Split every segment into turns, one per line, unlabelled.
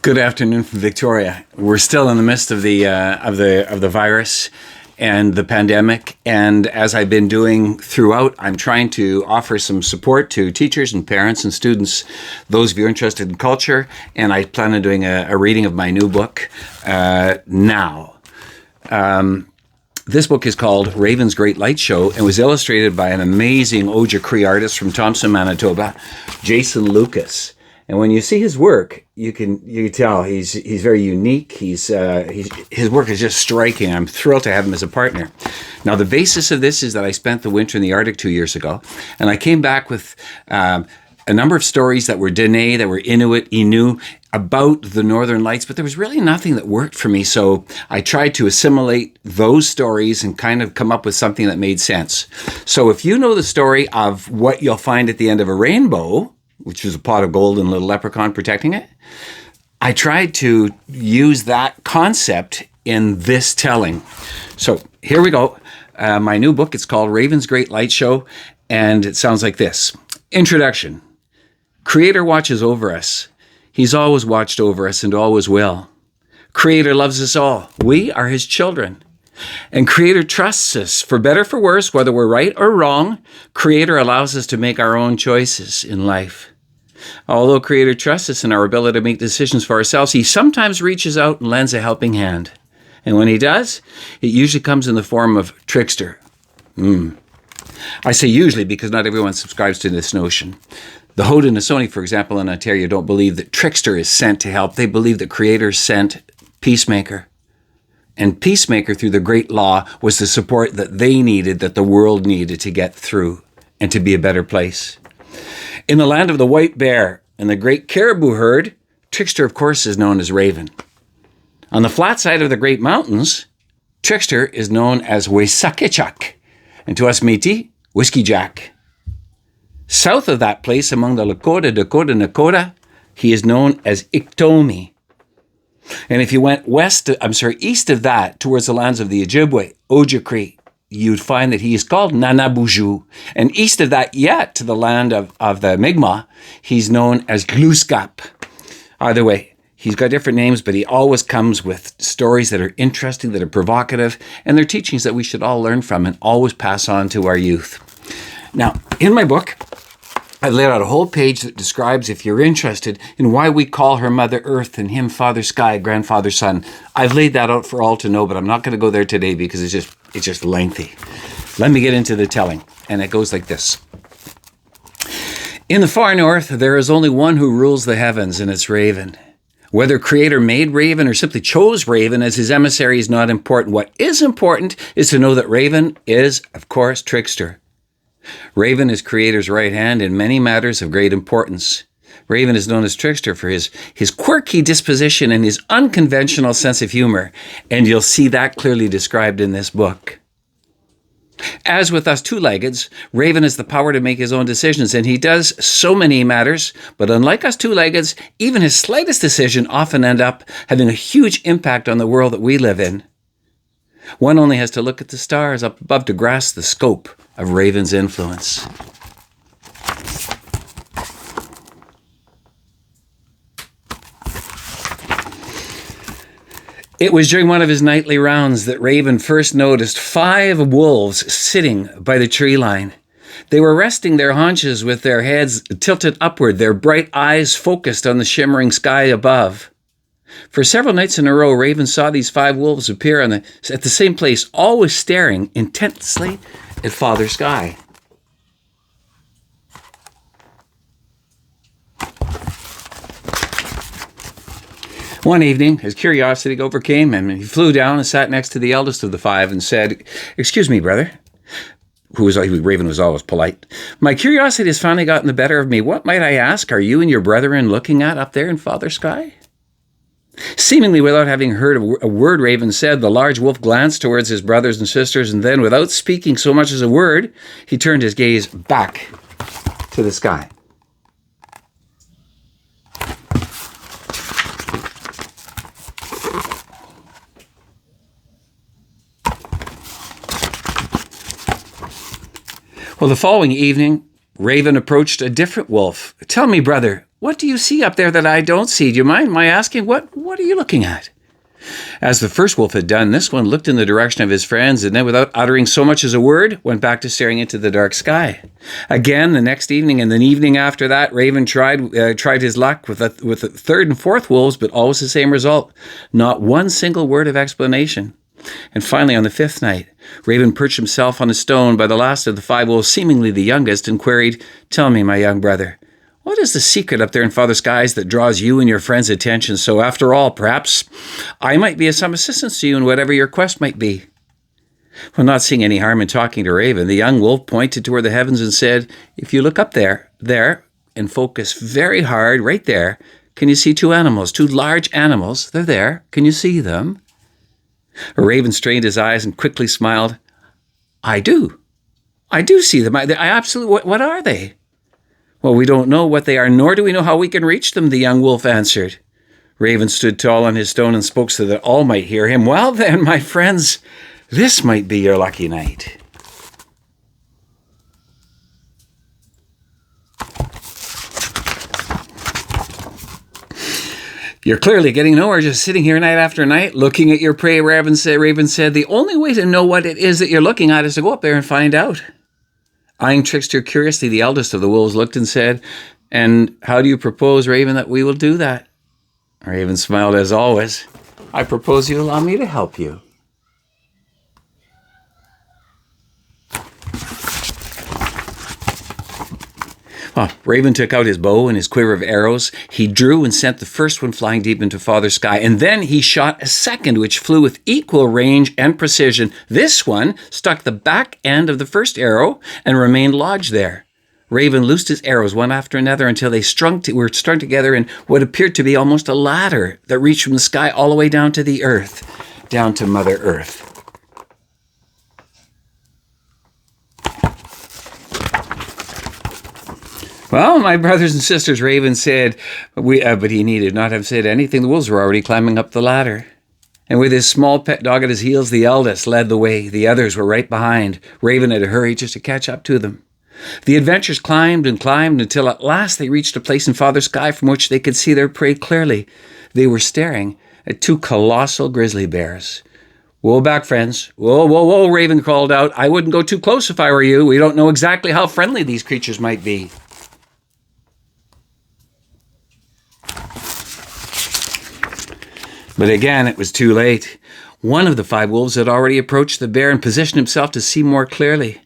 Good afternoon from Victoria. We're still in the midst of the virus and the pandemic, and as I've been doing throughout, I'm trying to offer some support to teachers and parents and students, those of you interested in culture, and I plan on doing a reading of my new book now. This book is called Raven's Great Light Show and was illustrated by an amazing Ojicree artist from Thompson, Manitoba, Jason Lucas. And when you see his work, you can tell he's very unique. His work is just striking. I'm thrilled to have him as a partner. Now, the basis of this is that I spent the winter in the Arctic 2 years ago, and I came back with a number of stories that were Dene, that were Inuit, Innu, about the Northern Lights, but there was really nothing that worked for me. So I tried to assimilate those stories and kind of come up with something that made sense. So if you know the story of what you'll find at the end of a rainbow, which is a pot of gold and a little leprechaun protecting it, I tried to use that concept in this telling. So here we go. My new book, it's called Raven's Great Light Show, and it sounds like this. Introduction. Creator watches over us. He's always watched over us and always will. Creator loves us all. We are his children. And Creator trusts us, for better, for worse, whether we're right or wrong. Creator allows us to make our own choices in life. Although Creator trusts us in our ability to make decisions for ourselves, he sometimes reaches out and lends a helping hand. And when he does, it usually comes in the form of trickster. I say usually because not everyone subscribes to this notion. The Haudenosaunee, for example, in Ontario, don't believe that trickster is sent to help. They believe that Creator sent peacemaker. And peacemaker, through the great law, was the support that they needed, that the world needed to get through and to be a better place. In the land of the white bear and the great caribou herd, trickster, of course, is known as Raven. On the flat side of the great mountains, trickster is known as Wesakichak, and to us Métis, Whiskey Jack. South of that place, among the Lakota, Dakota, Nakota, he is known as Iktomi. And if you went east of that, towards the lands of the Ojibwe, Ojicree, you'd find that he is called Nanabuju. And east of that yet, to the land of the Mi'kmaq, he's known as Gluskap. Either way, he's got different names, but he always comes with stories that are interesting, that are provocative, and they're teachings that we should all learn from and always pass on to our youth. Now, in my book, I've laid out a whole page that describes, if you're interested, in why we call her Mother Earth and him Father Sky, Grandfather Sun. I've laid that out for all to know, but I'm not going to go there today because it's just lengthy. Let me get into the telling, and it goes like this. In the far north, there is only one who rules the heavens, and it's Raven. Whether Creator made Raven or simply chose Raven as his emissary is not important. What is important is to know that Raven is, of course, trickster. Raven is Creator's right hand in many matters of great importance. Raven is known as trickster for his quirky disposition and his unconventional sense of humor, and you'll see that clearly described in this book. As with us two-leggeds, Raven has the power to make his own decisions, and he does so many matters, but unlike us two-leggeds, even his slightest decision often end up having a huge impact on the world that we live in. One only has to look at the stars up above to grasp the scope of Raven's influence. It was during one of his nightly rounds that Raven first noticed 5 wolves sitting by the tree line. They were resting their haunches with their heads tilted upward, their bright eyes focused on the shimmering sky above. For several nights in a row, Raven saw these 5 wolves appear at the same place, always staring intensely at Father Sky. One evening, his curiosity overcame him, and he flew down and sat next to the eldest of the 5 and said, "Excuse me, brother," Raven was always polite. "My curiosity has finally gotten the better of me. What, might I ask, are you and your brethren looking at up there in Father Sky?" Seemingly without having heard a word Raven said, the large wolf glanced towards his brothers and sisters, and then, without speaking so much as a word, he turned his gaze back to the sky. Well, the following evening, Raven approached a different wolf. "Tell me, brother, What do you see up there that I don't see? Do you mind my asking? What are you looking at? As the first wolf had done, this one looked in the direction of his friends and then, without uttering so much as a word, went back to staring into the dark sky. Again, the next evening and the evening after that, Raven tried his luck with the third and fourth wolves, but always the same result. Not one single word of explanation. And finally, on the fifth night, Raven perched himself on a stone by the last of the 5 wolves, seemingly the youngest, and queried, "Tell me, my young brother, what is the secret up there in Father Skies that draws you and your friends' attention? So after all, perhaps I might be of some assistance to you in whatever your quest might be." Well, not seeing any harm in talking to Raven, the young wolf pointed toward the heavens and said, "If you look up there, and focus very hard right there, can you see 2 animals, 2 large animals? They're there. Can you see them?" Raven strained his eyes and quickly smiled. I do see them. I absolutely, what are they?" "Well, we don't know what they are, nor do we know how we can reach them," the young wolf answered. Raven stood tall on his stone and spoke so that all might hear him. "Well then, my friends, this might be your lucky night." "You're clearly getting nowhere just sitting here night after night, looking at your prey," Raven said. "The only way to know what it is that you're looking at is to go up there and find out." Eyeing Trickster curiously, the eldest of the wolves looked and said, "And how do you propose, Raven, that we will do that?" Raven smiled as always. "I propose you allow me to help you." Well, Raven took out his bow and his quiver of arrows. He drew and sent the first one flying deep into Father Sky, and then he shot a second, which flew with equal range and precision. This one stuck the back end of the first arrow and remained lodged there. Raven loosed his arrows one after another until they were strung together in what appeared to be almost a ladder that reached from the sky all the way down to the earth, down to Mother Earth. "Well, my brothers and sisters," Raven said, but he needed not have said anything. The wolves were already climbing up the ladder. And with his small pet dog at his heels, the eldest led the way. The others were right behind. Raven had to hurry just to catch up to them. The adventurers climbed and climbed until at last they reached a place in Father Sky from which they could see their prey clearly. They were staring at 2 colossal grizzly bears. "Whoa back, friends. Whoa, Raven called out. "I wouldn't go too close if I were you. We don't know exactly how friendly these creatures might be." But again, it was too late. One of the 5 wolves had already approached the bear and positioned himself to see more clearly.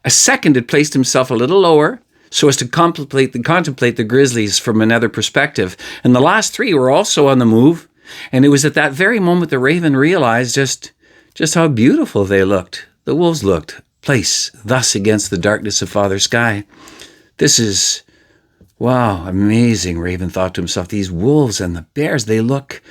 A second had placed himself a little lower so as to contemplate the grizzlies from another perspective. And the last 3 were also on the move. And it was at that very moment the Raven realized just how beautiful they looked. The wolves looked, placed thus against the darkness of Father Sky. "This is, wow, amazing," Raven thought to himself. "These wolves and the bears, they look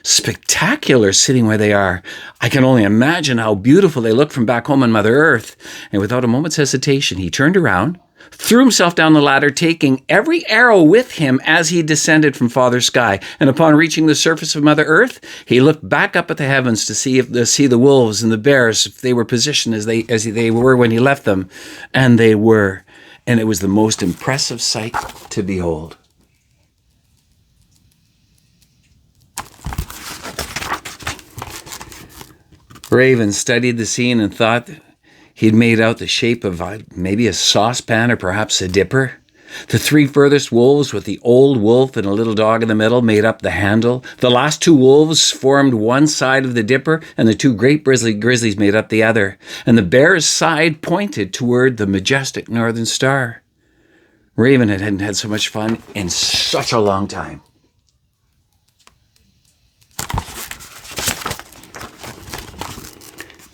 spectacular sitting where they are. I can only imagine how beautiful they look from back home on Mother Earth." And without a moment's hesitation, he turned around, threw himself down the ladder, taking every arrow with him as he descended from Father Sky. And upon reaching the surface of Mother Earth, he looked back up at the heavens to see the wolves and the bears, if they were positioned as they were when he left them. And they were. And it was the most impressive sight to behold. Raven studied the scene and thought he'd made out the shape of maybe a saucepan or perhaps a dipper. The 3 furthest wolves, with the old wolf and a little dog in the middle, made up the handle. The last 2 wolves formed one side of the dipper, and the 2 great grizzlies made up the other. And the bear's side pointed toward the majestic northern star. Raven hadn't had so much fun in such a long time.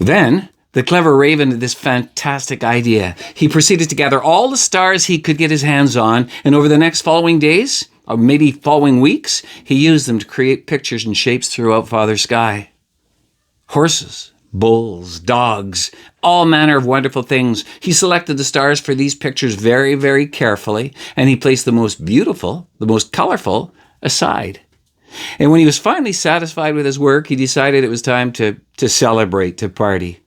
Then the clever Raven had this fantastic idea. He proceeded to gather all the stars he could get his hands on, and over the next following days, or maybe following weeks, he used them to create pictures and shapes throughout Father Sky. Horses, bulls, dogs, all manner of wonderful things. He selected the stars for these pictures very, very carefully, and he placed the most beautiful, the most colorful, aside. And when he was finally satisfied with his work, he decided it was time to celebrate, to party.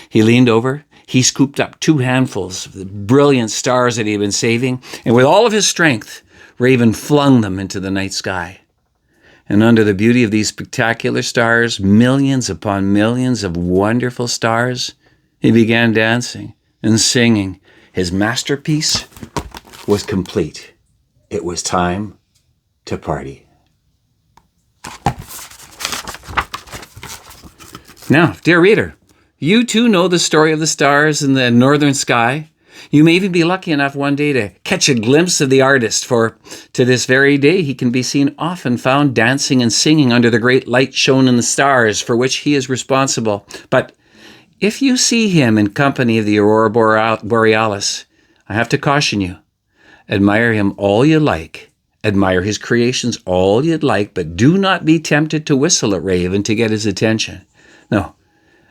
He leaned over, he scooped up 2 handfuls of the brilliant stars that he had been saving, and with all of his strength, Raven flung them into the night sky. And under the beauty of these spectacular stars, millions upon millions of wonderful stars, he began dancing and singing. His masterpiece was complete. It was time to party. Now, dear reader, you too know the story of the stars in the northern sky. You may even be lucky enough one day to catch a glimpse of the artist, for to this very day he can be seen often found dancing and singing under the great light shown in the stars for which he is responsible. But if you see him in company of the Aurora Borealis, I have to caution you. Admire him all you like. Admire his creations all you'd like, but do not be tempted to whistle at Raven to get his attention. No,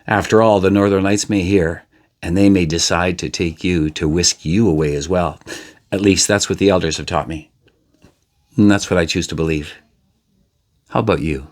after all, the Northern Lights may hear, and they may decide to take you to whisk you away as well. At least that's what the elders have taught me. And that's what I choose to believe. How about you?